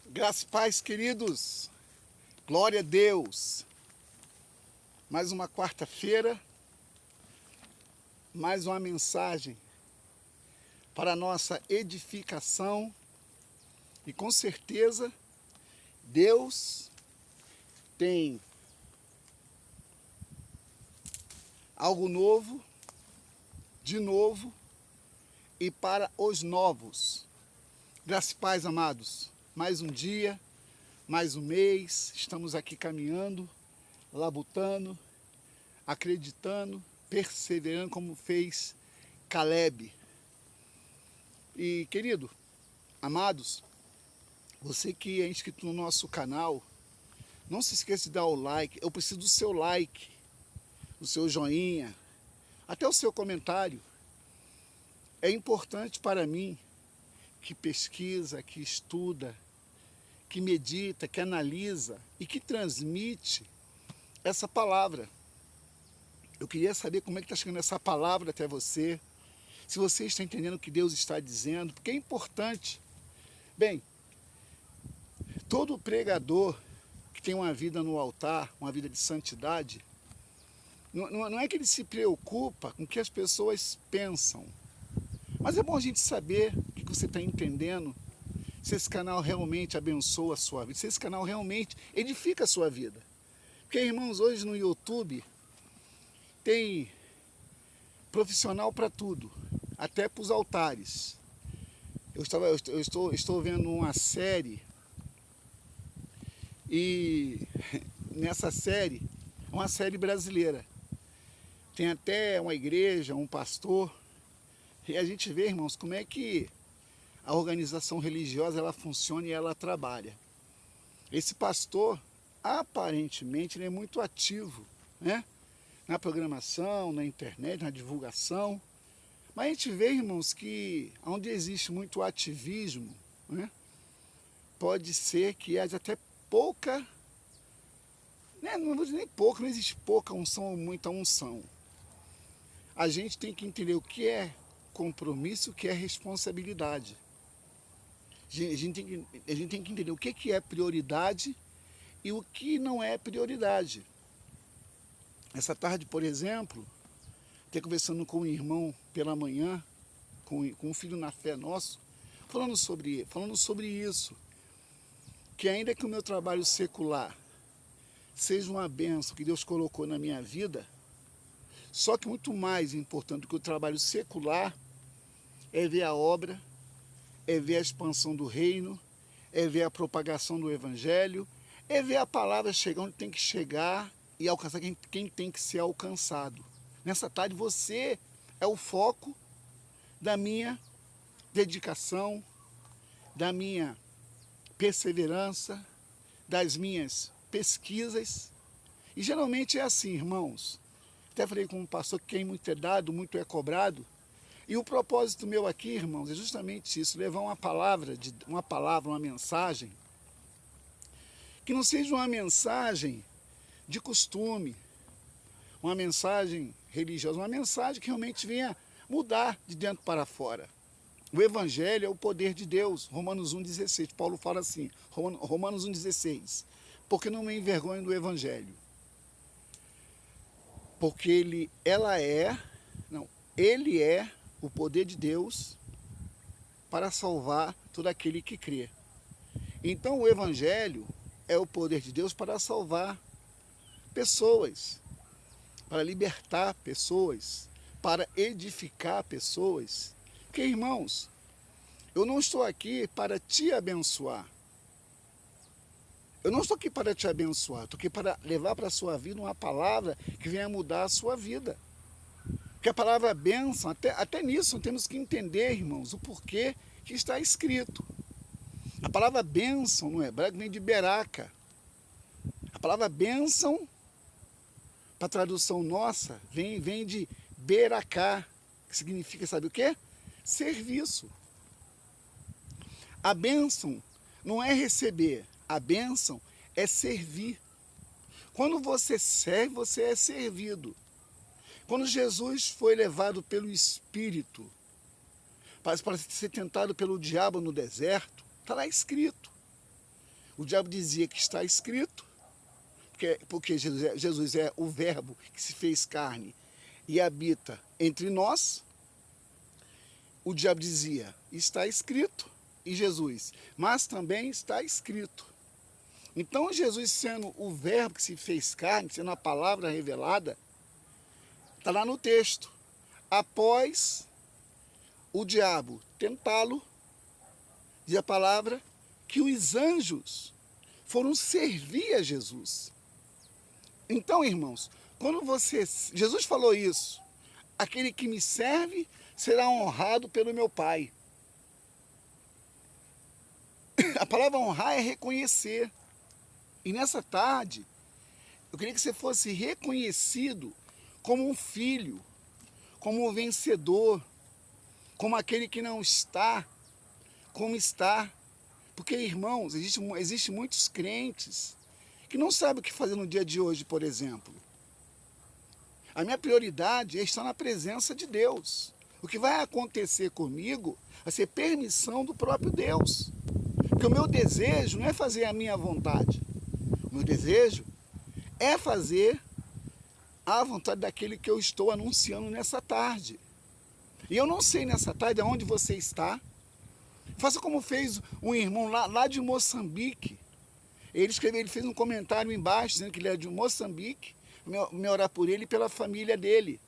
Graça e paz, queridos. Glória a Deus. Mais uma quarta-feira, mais uma mensagem para a nossa edificação. E com certeza, Deus tem algo novo, de novo e para os novos. Graça e paz, amados. Mais um dia, mais um mês, estamos aqui caminhando, labutando, acreditando, perseverando como fez Caleb. E querido, amados, você que é inscrito no nosso canal, não se esqueça de dar o like. Eu preciso do seu like, do seu joinha, até o seu comentário. É importante para mim, que pesquisa, que estuda, que medita, que analisa e que transmite essa palavra. Eu queria saber como é que está chegando essa palavra até você, se você está entendendo o que Deus está dizendo, porque é importante. Bem, todo pregador que tem uma vida no altar, uma vida de santidade, não é que ele se preocupa com o que as pessoas pensam, mas é bom a gente saber o que você está entendendo, se esse canal realmente abençoa a sua vida, se esse canal realmente edifica a sua vida. Porque, irmãos, hoje no YouTube tem profissional para tudo, até para os altares. Estou vendo uma série e nessa série, é uma série brasileira, tem até uma igreja, um pastor, e a gente vê, irmãos, como é que a organização religiosa ela funciona e ela trabalha. Esse pastor, aparentemente, ele é muito ativo, né? Na programação, na internet, na divulgação. Mas a gente vê, irmãos, que onde existe muito ativismo, né? Pode ser que haja até pouca, né? Não vou dizer nem pouca, não existe pouca unção ou muita unção. A gente tem que entender o que é compromisso, o que é responsabilidade. A gente tem que entender o que é prioridade e o que não é prioridade. Essa tarde, por exemplo, até conversando com um irmão pela manhã, com um filho na fé nosso, falando sobre isso, que ainda que o meu trabalho secular seja uma bênção que Deus colocou na minha vida, só que muito mais importante do que o trabalho secular é ver a obra, é ver a expansão do reino, é ver a propagação do evangelho, é ver a palavra chegar onde tem que chegar e alcançar quem tem que ser alcançado. Nessa tarde você é o foco da minha dedicação, da minha perseverança, das minhas pesquisas. E geralmente é assim, irmãos. Até falei com um pastor que quem muito é dado, muito é cobrado. E o propósito meu aqui, irmãos, é justamente isso, levar uma mensagem, que não seja uma mensagem de costume, uma mensagem religiosa, uma mensagem que realmente venha mudar de dentro para fora. O Evangelho é o poder de Deus, Romanos 1,16. Paulo fala assim, Romanos 1,16. Porque não me envergonho do Evangelho. Porque ele é o poder de Deus para salvar todo aquele que crê. Então o Evangelho é o poder de Deus para salvar pessoas, para libertar pessoas, para edificar pessoas. Porque, irmãos, eu não estou aqui para te abençoar. Eu não estou aqui para te abençoar, estou aqui para levar para a sua vida uma palavra que venha mudar a sua vida. Porque a palavra bênção, até nisso temos que entender, irmãos, o porquê que está escrito. A palavra bênção no hebraico vem de beraca. A palavra bênção, para a tradução nossa, vem de beracá, que significa, sabe o quê? Serviço. A bênção não é receber, a bênção é servir. Quando você serve, você é servido. Quando Jesus foi levado pelo Espírito para ser tentado pelo diabo no deserto, está lá escrito. O diabo dizia que está escrito, porque Jesus é o verbo que se fez carne e habita entre nós. O diabo dizia, está escrito, e Jesus, mas também está escrito. Então Jesus, sendo o verbo que se fez carne, sendo a palavra revelada, está lá no texto. Após o diabo tentá-lo, diz a palavra, que os anjos foram servir a Jesus. Então, irmãos, quando Jesus falou isso, aquele que me serve será honrado pelo meu Pai. A palavra honrar é reconhecer. E nessa tarde, eu queria que você fosse reconhecido como um filho, como um vencedor, como aquele que não está, como está. Porque, irmãos, existe muitos crentes que não sabem o que fazer no dia de hoje, por exemplo. A minha prioridade é estar na presença de Deus. O que vai acontecer comigo vai ser permissão do próprio Deus. Porque o meu desejo não é fazer a minha vontade. O meu desejo é fazer a vontade daquele que eu estou anunciando nessa tarde. E eu não sei nessa tarde aonde você está. Faça como fez um irmão lá de Moçambique. Ele fez um comentário embaixo, dizendo que ele é de Moçambique, me orar por ele e pela família dele.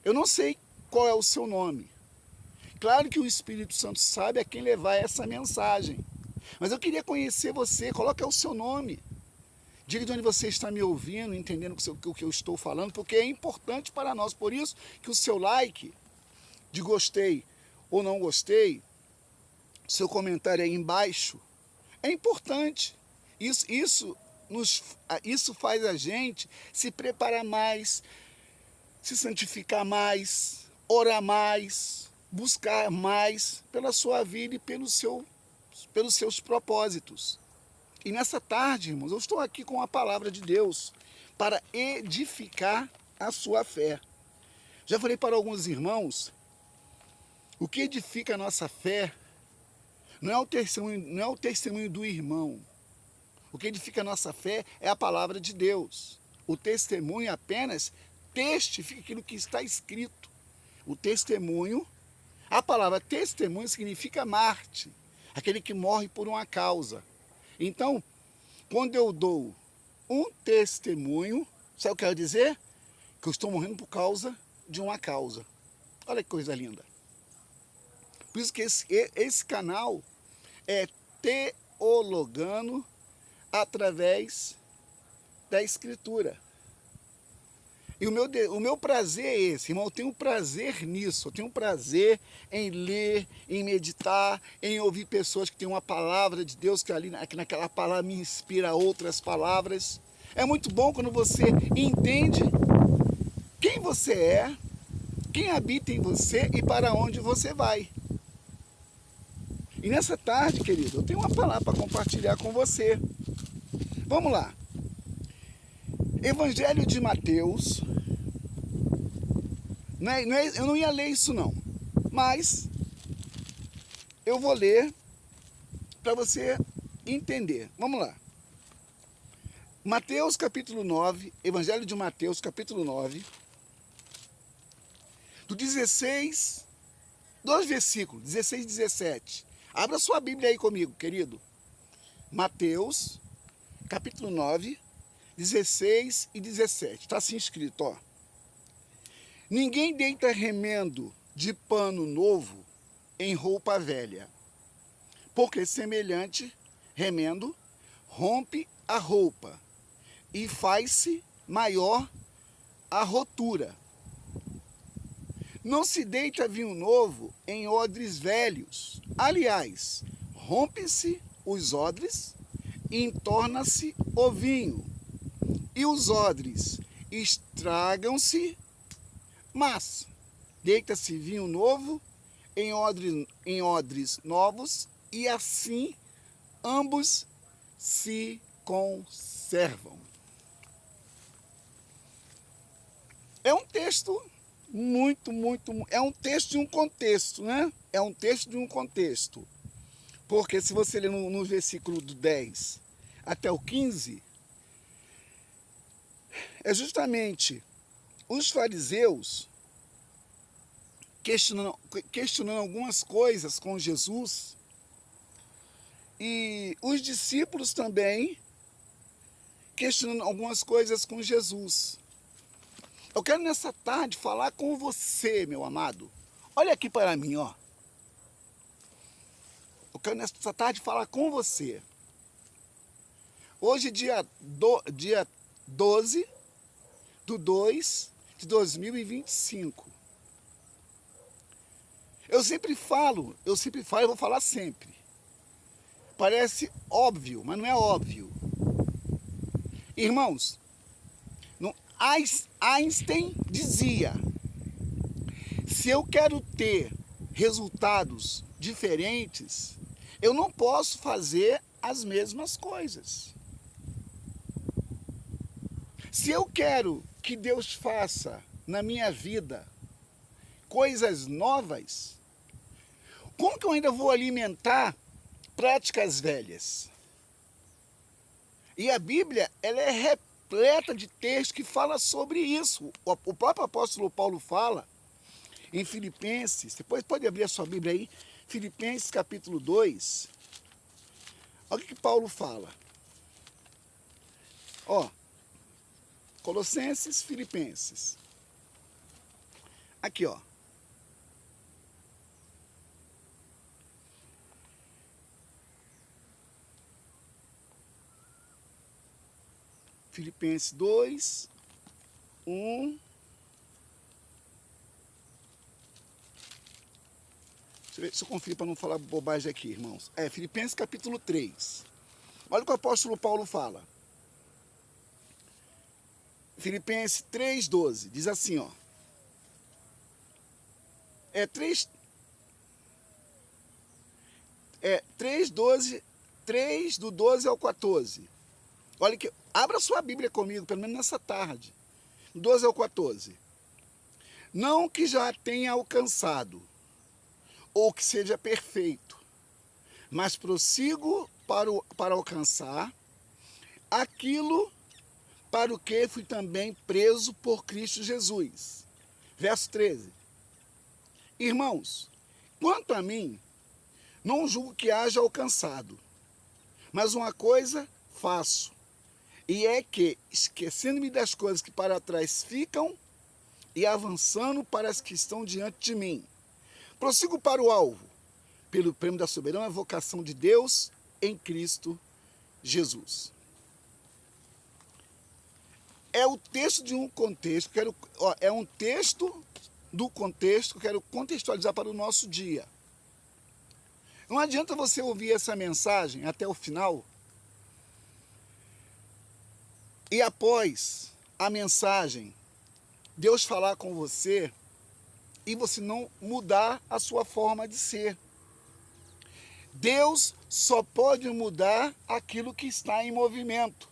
Eu não sei qual é o seu nome. Claro que o Espírito Santo sabe a quem levar essa mensagem. Mas eu queria conhecer você, coloque o seu nome. Diga de onde você está me ouvindo, entendendo o que eu estou falando, porque é importante para nós. Por isso que o seu like, de gostei ou não gostei, seu comentário aí embaixo, é importante. Isso faz a gente se preparar mais, se santificar mais, orar mais, buscar mais pela sua vida e pelos seus propósitos. E nessa tarde, irmãos, eu estou aqui com a palavra de Deus para edificar a sua fé. Já falei para alguns irmãos, o que edifica a nossa fé não é o testemunho do irmão. O que edifica a nossa fé é a palavra de Deus. O testemunho apenas testifica aquilo que está escrito. O testemunho, a palavra testemunho significa mártir, aquele que morre por uma causa. Então, quando eu dou um testemunho, sabe o que eu quero dizer? Que eu estou morrendo por causa de uma causa. Olha que coisa linda. Por isso que esse canal é teologando através da Escritura. E o meu prazer é esse, irmão, eu tenho prazer nisso, eu tenho prazer em ler, em meditar, em ouvir pessoas que têm uma palavra de Deus, que naquela palavra me inspira outras palavras. É muito bom quando você entende quem você é, quem habita em você e para onde você vai. E nessa tarde, querido, eu tenho uma palavra para compartilhar com você. Vamos lá. Evangelho de Mateus. Eu não ia ler isso não, mas eu vou ler para você entender. Vamos lá. Mateus capítulo 9, Evangelho de Mateus capítulo 9, do 16, dois versículos, 16 e 17. Abra sua Bíblia aí comigo, querido. Mateus capítulo 9, 16 e 17. Está assim escrito, ó. Ninguém deita remendo de pano novo em roupa velha, porque semelhante remendo rompe a roupa e faz-se maior a rotura. Não se deita vinho novo em odres velhos. Aliás, rompe-se os odres e entorna-se o vinho, e os odres estragam-se, mas deita-se vinho novo em odres novos, e assim ambos se conservam. É um texto é um texto de um contexto, né? É um texto de um contexto. Porque se você ler no versículo do 10 até o 15, é justamente os fariseus questionando algumas coisas com Jesus, e os discípulos também questionando algumas coisas com Jesus. Eu quero nessa tarde falar com você, meu amado. Olha aqui para mim, ó. Eu quero nessa tarde falar com você. Hoje, dia 12 de 2 de 2025. Eu sempre falo e vou falar sempre. Parece óbvio, mas não é óbvio. Irmãos, Einstein dizia: se eu quero ter resultados diferentes, eu não posso fazer as mesmas coisas. Se eu quero que Deus faça na minha vida coisas novas, como que eu ainda vou alimentar práticas velhas? E a Bíblia, ela é repleta de textos que fala sobre isso. O próprio apóstolo Paulo fala em Filipenses, depois pode abrir a sua Bíblia aí, Filipenses capítulo 2. Olha o que Paulo fala. Ó, Colossenses, Filipenses. Aqui, ó. Filipenses 2, 1. Deixa eu conferir para não falar bobagem aqui, irmãos. Filipenses capítulo 3. Olha o que o apóstolo Paulo fala. Filipenses 3:12. Diz assim, ó. 3:12, 3 do 12 ao 14. Olha que, abra sua Bíblia comigo, pelo menos nessa tarde. 12 ao 14. Não que já tenha alcançado, ou que seja perfeito, mas prossigo para alcançar aquilo para o que fui também preso por Cristo Jesus. Verso 13. Irmãos, quanto a mim, não julgo que haja alcançado, mas uma coisa faço, e é que, esquecendo-me das coisas que para trás ficam e avançando para as que estão diante de mim, prossigo para o alvo, pelo prêmio da soberana vocação de Deus em Cristo Jesus. É o texto de um contexto, é um texto do contexto que eu quero contextualizar para o nosso dia. Não adianta você ouvir essa mensagem até o final e após a mensagem Deus falar com você e você não mudar a sua forma de ser. Deus só pode mudar aquilo que está em movimento.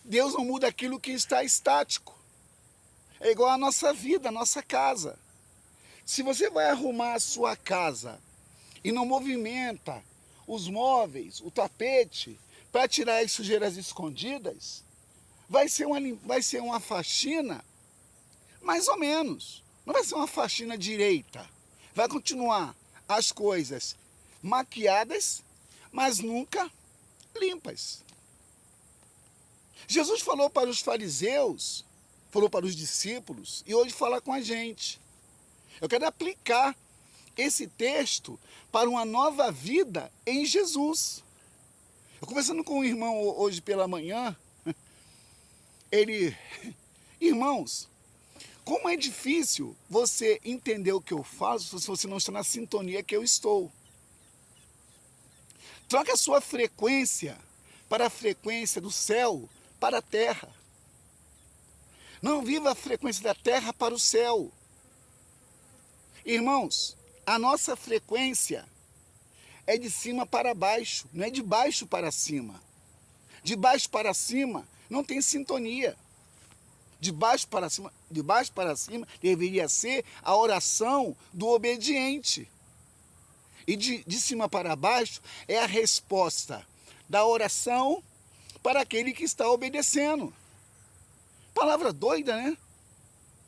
Deus não muda aquilo que está estático. É igual a nossa vida, a nossa casa. Se você vai arrumar a sua casa e não movimenta os móveis, o tapete, para tirar as sujeiras escondidas, vai ser uma faxina mais ou menos. Não vai ser uma faxina direita. Vai continuar as coisas maquiadas, mas nunca limpas. Jesus falou para os fariseus, falou para os discípulos, e hoje fala com a gente. Eu quero aplicar esse texto para uma nova vida em Jesus. Eu conversando com um irmão hoje pela manhã, irmãos, como é difícil você entender o que eu faço se você não está na sintonia que eu estou. Troque a sua frequência para a frequência do céu, para a terra. Não viva a frequência da terra para o céu. Irmãos, a nossa frequência é de cima para baixo, não é de baixo para cima. De baixo para cima não tem sintonia. De baixo para cima deveria ser a oração do obediente. E de cima para baixo é a resposta da oração para aquele que está obedecendo. Palavra doida, né?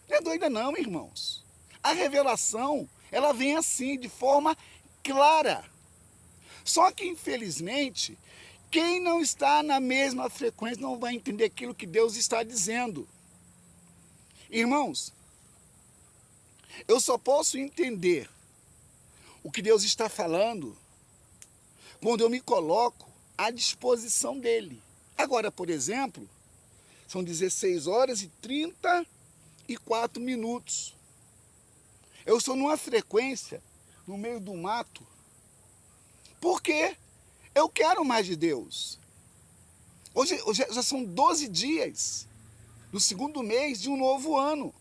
Não é doida não, irmãos. A revelação, ela vem assim, de forma clara. Só que, infelizmente, quem não está na mesma frequência não vai entender aquilo que Deus está dizendo. Irmãos, eu só posso entender o que Deus está falando quando eu me coloco à disposição dele. Agora, por exemplo, são 16 horas e 34 minutos. Eu estou numa frequência no meio do mato porque eu quero mais de Deus. Hoje já são 12 dias do segundo mês de um novo ano.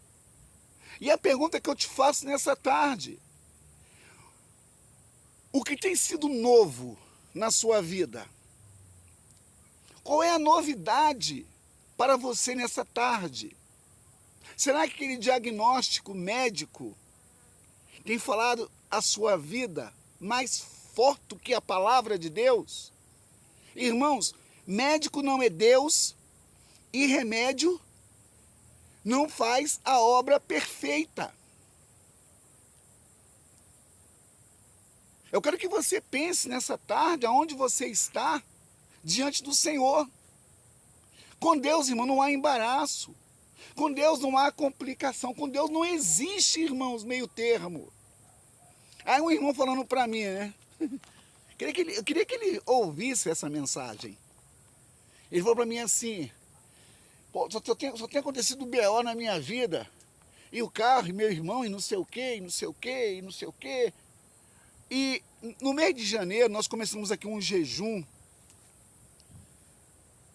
E a pergunta que eu te faço nessa tarde: o que tem sido novo na sua vida? Qual é a novidade para você nessa tarde? Será que aquele diagnóstico médico tem falado a sua vida mais forte do que a palavra de Deus? Irmãos, médico não é Deus e remédio não faz a obra perfeita. Eu quero que você pense nessa tarde aonde você está diante do Senhor. Com Deus, irmão, não há embaraço. Com Deus não há complicação. Com Deus não existe, irmãos, meio termo. Aí um irmão falando para mim, né? Eu queria que ele ouvisse essa mensagem. Ele falou para mim assim: pô, só tem acontecido BO na minha vida. E o carro, e meu irmão, e não sei o quê, e não sei o quê, e não sei o quê. E no mês de janeiro nós começamos aqui um jejum.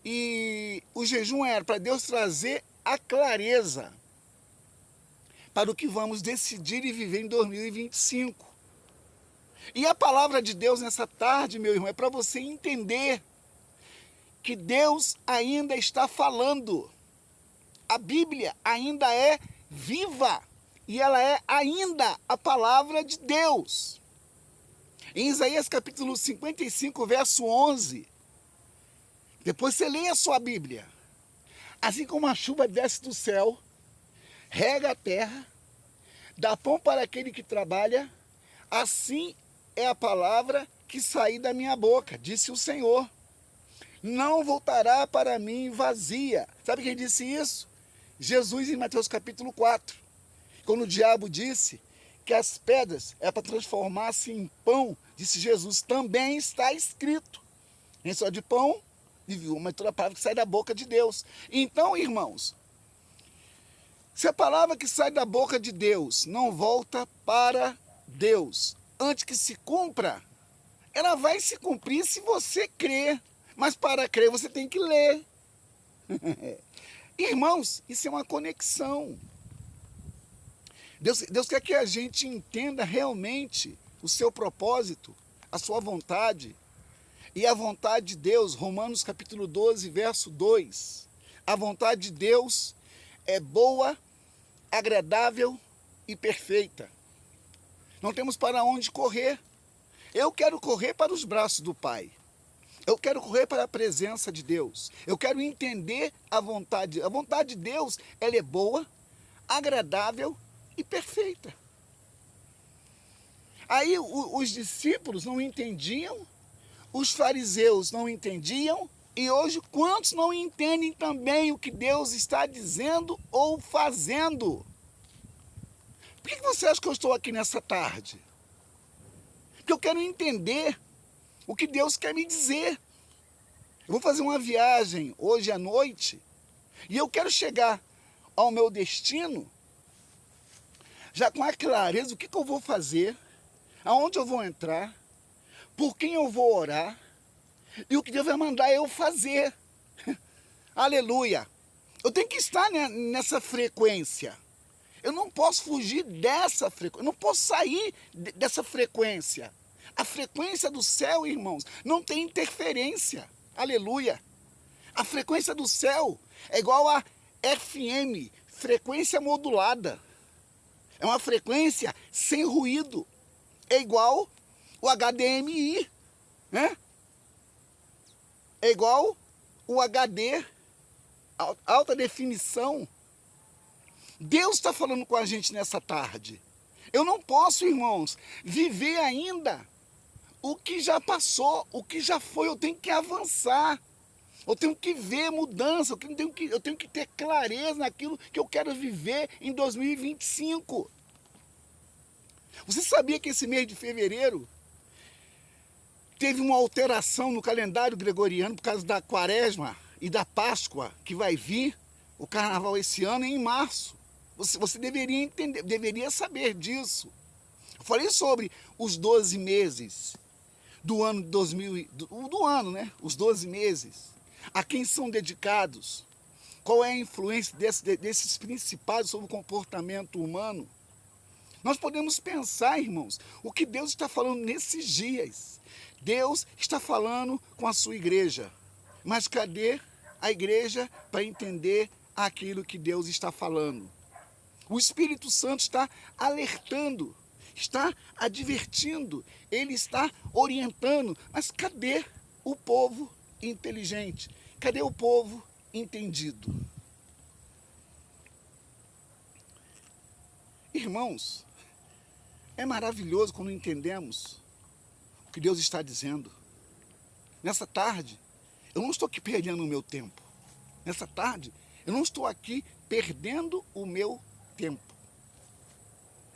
E o jejum era para Deus trazer a clareza para o que vamos decidir e viver em 2025. E a palavra de Deus nessa tarde, meu irmão, é para você entender que Deus ainda está falando. A Bíblia ainda é viva e ela é ainda a palavra de Deus. Em Isaías capítulo 55, verso 11, depois você lê a sua Bíblia. Assim como a chuva desce do céu, rega a terra, dá pão para aquele que trabalha, assim é a palavra que sair da minha boca, disse o Senhor. Não voltará para mim vazia. Sabe quem disse isso? Jesus em Mateus capítulo 4. Quando o diabo disse que as pedras é para transformar-se em pão, disse Jesus, também está escrito. Nem só de pão vive uma, mas toda a palavra que sai da boca de Deus. Então, irmãos, se a palavra que sai da boca de Deus não volta para Deus antes que se cumpra, ela vai se cumprir se você crer. Mas para crer você tem que ler. Irmãos, isso é uma conexão. Deus quer que a gente entenda realmente o seu propósito, a sua vontade. E a vontade de Deus, Romanos capítulo 12, verso 2. A vontade de Deus é boa, agradável e perfeita. Não temos para onde correr. Eu quero correr para os braços do Pai. Eu quero correr para a presença de Deus. Eu quero entender a vontade. A vontade de Deus, ela é boa, agradável e perfeita. Aí os discípulos não entendiam, os fariseus não entendiam, e hoje quantos não entendem também o que Deus está dizendo ou fazendo? Por que você acha que eu estou aqui nessa tarde? Porque eu quero entender o que Deus quer me dizer. Eu vou fazer uma viagem hoje à noite e eu quero chegar ao meu destino já com a clareza do que eu vou fazer, aonde eu vou entrar, por quem eu vou orar e o que Deus vai mandar eu fazer. Aleluia! Eu tenho que estar nessa frequência. Eu não posso fugir dessa frequência, eu não posso sair dessa frequência. A frequência do céu, irmãos, não tem interferência. Aleluia! A frequência do céu é igual a FM, frequência modulada. É uma frequência sem ruído. É igual o HDMI, né? é igual o HD, alta definição. Deus está falando com a gente nessa tarde. Eu não posso, irmãos, viver ainda o que já passou, o que já foi. Eu tenho que avançar. Eu tenho que ver mudança, eu tenho que ter clareza naquilo que eu quero viver em 2025. Você sabia que esse mês de fevereiro teve uma alteração no calendário gregoriano por causa da Quaresma e da Páscoa, que vai vir, o Carnaval esse ano, em março? Você deveria entender, deveria saber disso. Eu falei sobre os 12 meses do ano 2000, do ano, né? Os 12 meses. A quem são dedicados? Qual é a influência desses principados sobre o comportamento humano? Nós podemos pensar, irmãos, o que Deus está falando nesses dias. Deus está falando com a sua igreja. Mas cadê a igreja para entender aquilo que Deus está falando? O Espírito Santo está alertando, está advertindo, ele está orientando. Mas cadê o povo inteligente? Cadê o povo entendido? Irmãos, é maravilhoso quando entendemos o que Deus está dizendo. Nessa tarde, eu não estou aqui perdendo o meu tempo. Nessa tarde, eu não estou aqui perdendo o meu tempo.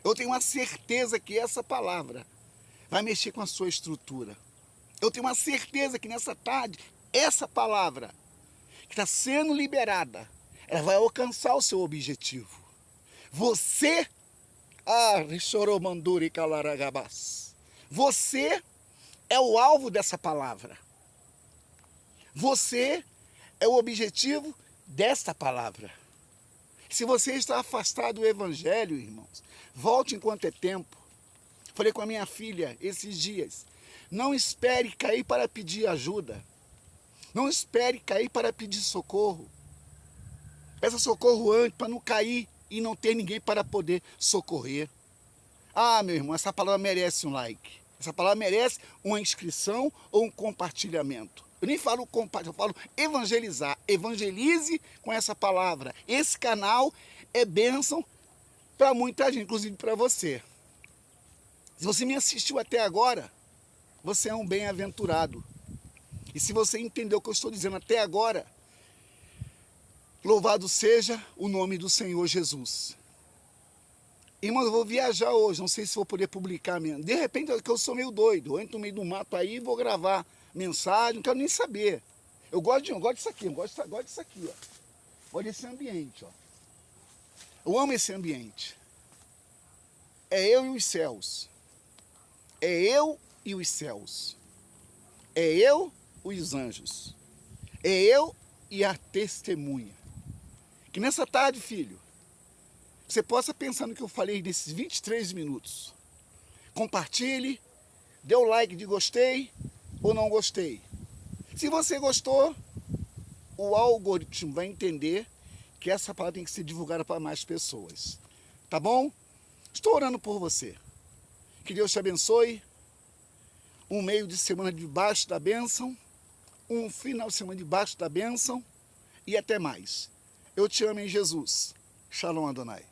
Eu tenho uma certeza que essa palavra vai mexer com a sua estrutura. Eu tenho uma certeza que nessa tarde, essa palavra que está sendo liberada, ela vai alcançar o seu objetivo. Você, Richoromanduri Kalaragabás, você é o alvo dessa palavra. Você é o objetivo desta palavra. Se você está afastado do evangelho, irmãos, volte enquanto é tempo. Falei com a minha filha esses dias, não espere cair para pedir ajuda. Não espere cair para pedir socorro. Peça socorro antes para não cair e não ter ninguém para poder socorrer. Ah, meu irmão, essa palavra merece um like. Essa palavra merece uma inscrição ou um compartilhamento. Eu nem falo compartilhar, eu falo evangelizar. Evangelize com essa palavra. Esse canal é bênção para muita gente, inclusive para você. Se você me assistiu até agora, você é um bem-aventurado. E se você entendeu o que eu estou dizendo até agora, louvado seja o nome do Senhor Jesus. Irmãos, eu vou viajar hoje, não sei se vou poder publicar mesmo. De repente, eu sou meio doido, eu entro no meio do mato aí e vou gravar mensagem, não quero nem saber. Eu gosto disso aqui, eu gosto disso aqui, ó. Gosto desse ambiente, ó. Eu amo esse ambiente. É eu e os céus. É eu e os céus. É eu e os anjos. É eu e a testemunha. Que nessa tarde, filho, você possa pensar no que eu falei desses 23 minutos. Compartilhe, dê o like de gostei ou não gostei. Se você gostou, o algoritmo vai entender que essa palavra tem que ser divulgada para mais pessoas. Tá bom? Estou orando por você. Que Deus te abençoe. Um meio de semana debaixo da bênção. Um final de semana debaixo da bênção. E até mais. Eu te amo em Jesus. Shalom Adonai.